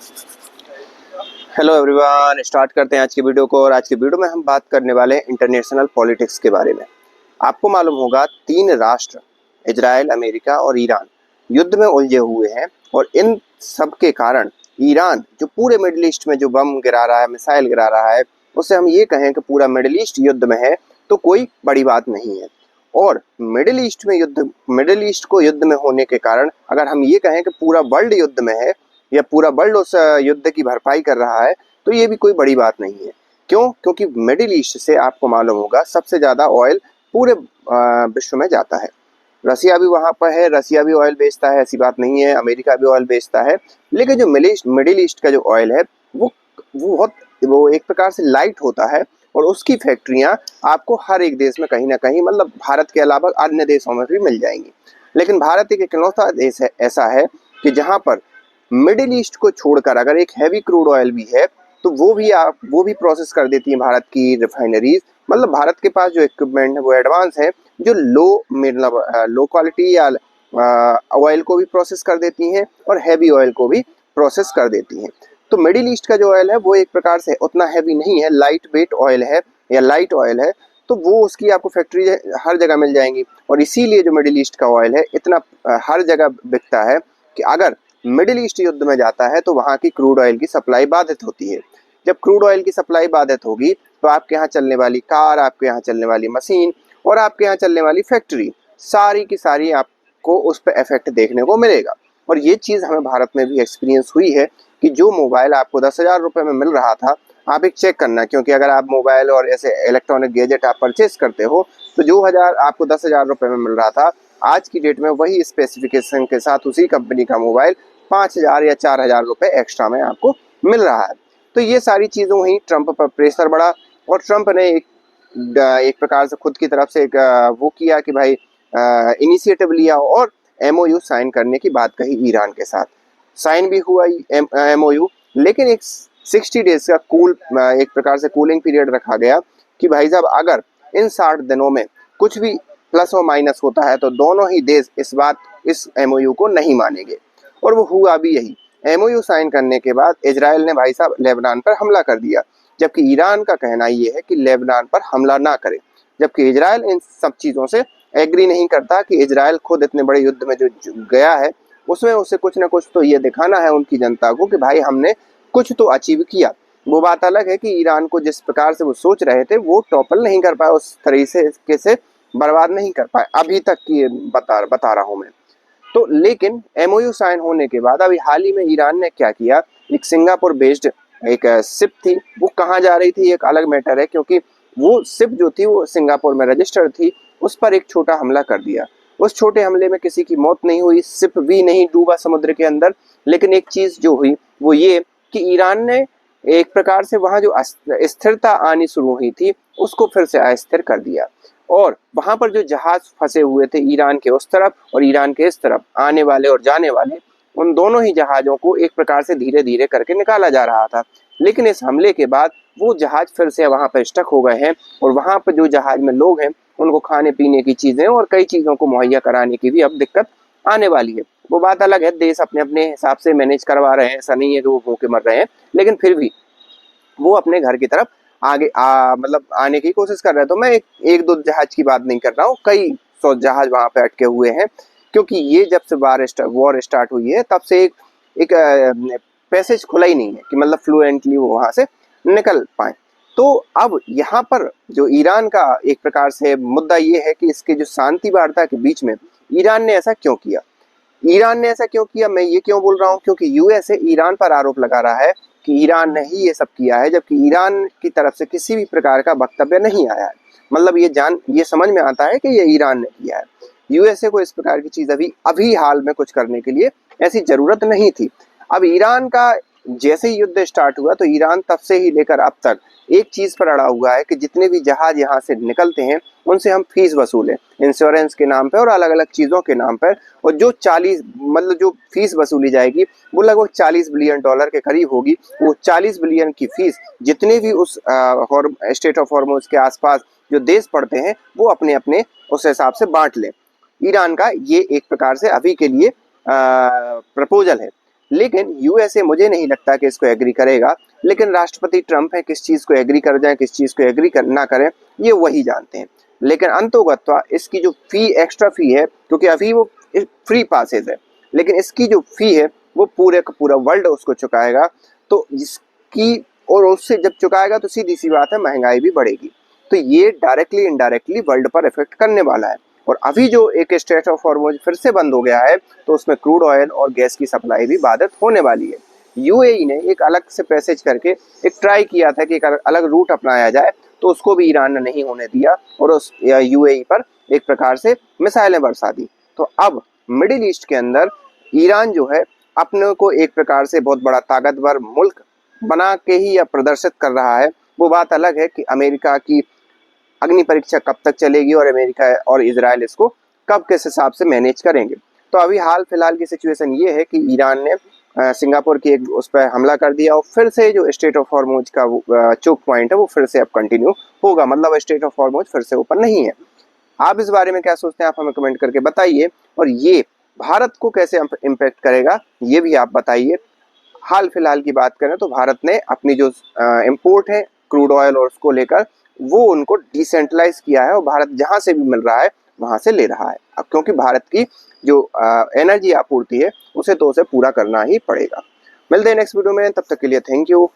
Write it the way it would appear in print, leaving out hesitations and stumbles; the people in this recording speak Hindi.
हेलो एवरीवन, स्टार्ट करते हैं आज की वीडियो को। और आज की वीडियो में हम बात करने वाले हैं इंटरनेशनल पॉलिटिक्स के बारे में। आपको मालूम होगा, तीन राष्ट्र इजराइल, अमेरिका और ईरान युद्ध में उलझे हुए हैं। और इन सब के कारण ईरान जो पूरे मिडिल ईस्ट में जो बम गिरा रहा है, मिसाइल गिरा रहा है, उससे हम ये कहें कि पूरा मिडिल ईस्ट युद्ध में है तो कोई बड़ी बात नहीं है। और मिडिल ईस्ट को युद्ध में होने के कारण अगर हम ये कहें कि पूरा वर्ल्ड युद्ध में है या पूरा वर्ल्ड उस युद्ध की भरपाई कर रहा है, तो ये भी कोई बड़ी बात नहीं है। क्यों? क्योंकि मिडिल ईस्ट से आपको मालूम होगा सबसे ज़्यादा ऑयल पूरे विश्व में जाता है। रसिया भी वहाँ पर है, रसिया भी ऑयल बेचता है, ऐसी बात नहीं है। अमेरिका भी ऑयल बेचता है। लेकिन जो मिडिल ईस्ट का जो ऑयल है वो एक प्रकार से लाइट होता है। और उसकी फैक्ट्रियाँ आपको हर एक देश में कहीं ना कहीं, मतलब भारत के अलावा अन्य देशों में भी मिल जाएंगी। लेकिन भारत एक इकलौता देश है ऐसा है कि जहाँ पर मिडिल ईस्ट को छोड़कर अगर एक हैवी क्रूड ऑयल भी है तो वो भी प्रोसेस कर देती है भारत की रिफाइनरीज। मतलब भारत के पास जो इक्विपमेंट है वो एडवांस है, जो लो क्वालिटी या ऑयल को भी प्रोसेस कर देती हैं और हैवी ऑयल को भी प्रोसेस कर देती हैं। तो मिडिल ईस्ट का जो ऑयल है वो एक प्रकार से उतना हैवी नहीं है, लाइट वेट ऑयल है या लाइट ऑयल है। तो वो उसकी आपको फैक्ट्री हर जगह मिल जाएंगी। और इसीलिए जो मिडिल ईस्ट का ऑयल है इतना हर जगह बिकता है कि अगर मिडिल ईस्ट युद्ध में जाता है तो वहाँ की क्रूड ऑयल की सप्लाई बाधित होती है। जब क्रूड ऑयल की सप्लाई बाधित होगी तो आपके यहाँ चलने वाली कार, आपके यहाँ चलने वाली मशीन और आपके यहाँ चलने वाली फैक्ट्री, सारी की सारी आपको उस पर इफेक्ट देखने को मिलेगा। और ये चीज़ हमें भारत में भी एक्सपीरियंस हुई है कि जो मोबाइल आपको 10,000 रुपये में मिल रहा था, आप एक चेक करना, क्योंकि अगर आप मोबाइल और ऐसे इलेक्ट्रॉनिक गैजेट आप परचेस करते हो तो जो आपको 10,000 रुपये में मिल रहा था, आज की डेट में वही स्पेसिफिकेशन के साथ उसी कंपनी का मोबाइल 5,000 या 4,000 रुपये एक्स्ट्रा में आपको मिल रहा है। तो ये सारी चीज़ों हुई, ट्रंप पर प्रेशर बढ़ा और ट्रंप ने एक प्रकार से खुद की तरफ से एक वो किया कि भाई इनिशिएटिव लिया और एमओयू साइन करने की बात कही ईरान के साथ। साइन भी हुआ एमओयू, लेकिन एक 60 डेज का एक प्रकार से कूलिंग पीरियड रखा गया कि भाई साहब अगर इन 60 दिनों में कुछ भी प्लस और माइनस होता है तो दोनों ही देश इस एमओयू को नहीं मानेंगे। और वो हुआ भी यही। एमओयू साइन करने के बाद इजराइल ने भाई साहब लेबनान पर हमला कर दिया, जबकि ईरान का कहना ये है कि लेबनान पर हमला ना करे। जबकि इजराइल इन सब चीज़ों से एग्री नहीं करता कि इजराइल खुद इतने बड़े युद्ध में जो गया है उसमें उसे कुछ ना कुछ तो ये दिखाना है उनकी जनता को कि भाई हमने कुछ तो अचीव किया। वो बात अलग है कि ईरान को जिस प्रकार से वो सोच रहे थे वो टॉपल नहीं कर पाए, उस तरीके से बर्बाद नहीं कर पाए। अभी तक की बता रहा हूँ मैं। तो लेकिन एमओयू साइन होने के बाद अभी हाल ही में ईरान ने क्या किया, एक सिंगापुर बेस्ड एक शिप थी, वो कहाँ जा रही थी एक अलग मैटर है, क्योंकि वो शिप जो थी वो सिंगापुर में रजिस्टर्ड थी, उस पर एक छोटा हमला कर दिया। उस छोटे हमले में किसी की मौत नहीं हुई, शिप भी नहीं डूबा समुद्र के अंदर। लेकिन एक चीज जो हुई वो ये कि ईरान ने एक प्रकार से वहां जो स्थिरता आनी शुरू हुई थी उसको फिर से अस्थिर कर दिया। और वहां पर जो जहाज फंसे हुए थे ईरान के उस तरफ और ईरान के इस तरफ आने वाले और जाने वाले, उन दोनों ही जहाजों को एक प्रकार से धीरे धीरे करके निकाला जा रहा था। लेकिन इस हमले के बाद वो जहाज फिर से वहां पर स्टक हो गए हैं और वहां पर जो जहाज में लोग हैं उनको खाने पीने की चीजें और कई चीजों को मुहैया कराने की भी अब दिक्कत आने वाली है। वो बात अलग है, देश अपने अपने हिसाब से मैनेज करवा रहे हैं, ऐसा नहीं है कि वो भूखे मर रहे हैं, लेकिन फिर भी वो अपने घर की तरफ आगे मतलब आने की कोशिश कर रहे हैं। तो मैं एक दो जहाज की बात नहीं कर रहा हूँ, कई सौ जहाज वहां पे अटके हुए हैं, क्योंकि ये जब से वॉर स्टार्ट हुई है तब से एक पैसेज खुला ही नहीं है कि मतलब फ्लुएंटली वो वहां से निकल पाए। तो अब यहाँ पर जो ईरान का एक प्रकार से मुद्दा ये है कि इसके जो शांति वार्ता के बीच में ईरान ने ऐसा क्यों किया। ईरान ने ऐसा क्यों किया, मैं ये क्यों बोल रहा हूँ, क्योंकि यूएसए ईरान पर आरोप लगा रहा है कि ईरान ने ही ये सब किया है, जबकि ईरान की तरफ से किसी भी प्रकार का वक्तव्य नहीं आया है। मतलब ये समझ में आता है कि ये ईरान ने किया है। यूएसए को इस प्रकार की चीज अभी हाल में कुछ करने के लिए ऐसी जरूरत नहीं थी। अब ईरान का जैसे ही युद्ध स्टार्ट हुआ तो ईरान तब से ही लेकर अब तक एक चीज पर अड़ा हुआ है कि जितने भी जहाज यहाँ से निकलते हैं उनसे हम फीस वसूलें, इंश्योरेंस के नाम पर और अलग अलग चीजों के नाम पर। और जो जो फीस वसूली जाएगी वो लगभग $40 बिलियन के करीब होगी। वो 40 बिलियन की फीस जितने भी उस स्टेट ऑफ हॉर्मुज के आसपास जो देश पड़ते हैं वो अपने अपने उस हिसाब से बांट लें। ईरान का ये एक प्रकार से अभी के लिए प्रपोजल है। लेकिन यूएसए मुझे नहीं लगता कि इसको एग्री करेगा। लेकिन राष्ट्रपति ट्रंप है, किस चीज़ को एग्री कर जाए, किस चीज़ को एग्री ना करें, ये वही जानते हैं। लेकिन अंतोगत्वा इसकी जो फी, एक्स्ट्रा फी है, क्योंकि अभी वो फ्री पासेज है, लेकिन इसकी जो फी है वो पूरे का पूरा वर्ल्ड उसको चुकाएगा। तो जिसकी, और उससे जब चुकाएगा तो सीधी सी बात है महंगाई भी बढ़ेगी। तो ये डायरेक्टली इनडायरेक्टली वर्ल्ड पर इफेक्ट करने वाला है। और अभी जो एक स्ट्रेट ऑफ हॉर्मुज फिर से बंद हो गया है, तो उसमें क्रूड ऑयल और गैस की सप्लाई भी बाधित होने वाली है। यूएई ने एक अलग से पैसेज करके एक ट्राई किया था कि एक अलग रूट अपनाया जाए, तो उसको भी ईरान ने नहीं होने दिया और उस यूएई पर एक प्रकार से मिसाइलें बरसा दी। तो अब मिडिल ईस्ट के अंदर ईरान जो है अपने को एक प्रकार से बहुत बड़ा ताकतवर मुल्क बना के ही या प्रदर्शित कर रहा है। वो बात अलग है कि अमेरिका की अग्नि परीक्षा कब तक चलेगी और अमेरिका और इजराइल इसको कब किस हिसाब से मैनेज करेंगे। तो अभी हाल फिलहाल की सिचुएशन ये है कि ईरान ने सिंगापुर की एक उस पर हमला कर दिया और फिर से जो स्ट्रेट ऑफ हॉर्मुज का चोक पॉइंट है वो फिर से अब कंटिन्यू होगा, मतलब स्ट्रेट ऑफ हॉर्मुज फिर से ओपन नहीं है। आप इस बारे में क्या सोचते हैं, आप हमें कमेंट करके बताइए। और ये भारत को कैसे इम्पैक्ट करेगा ये भी आप बताइए। हाल फिलहाल की बात करें तो भारत ने अपनी जो इम्पोर्ट है क्रूड ऑयल और उसको लेकर वो उनको डिसेंट्रलाइज किया है और भारत जहां से भी मिल रहा है वहां से ले रहा है। अब क्योंकि भारत की जो एनर्जी आपूर्ति है उसे तो उसे पूरा करना ही पड़ेगा। मिलते हैं नेक्स्ट वीडियो में, तब तक के लिए थैंक यू।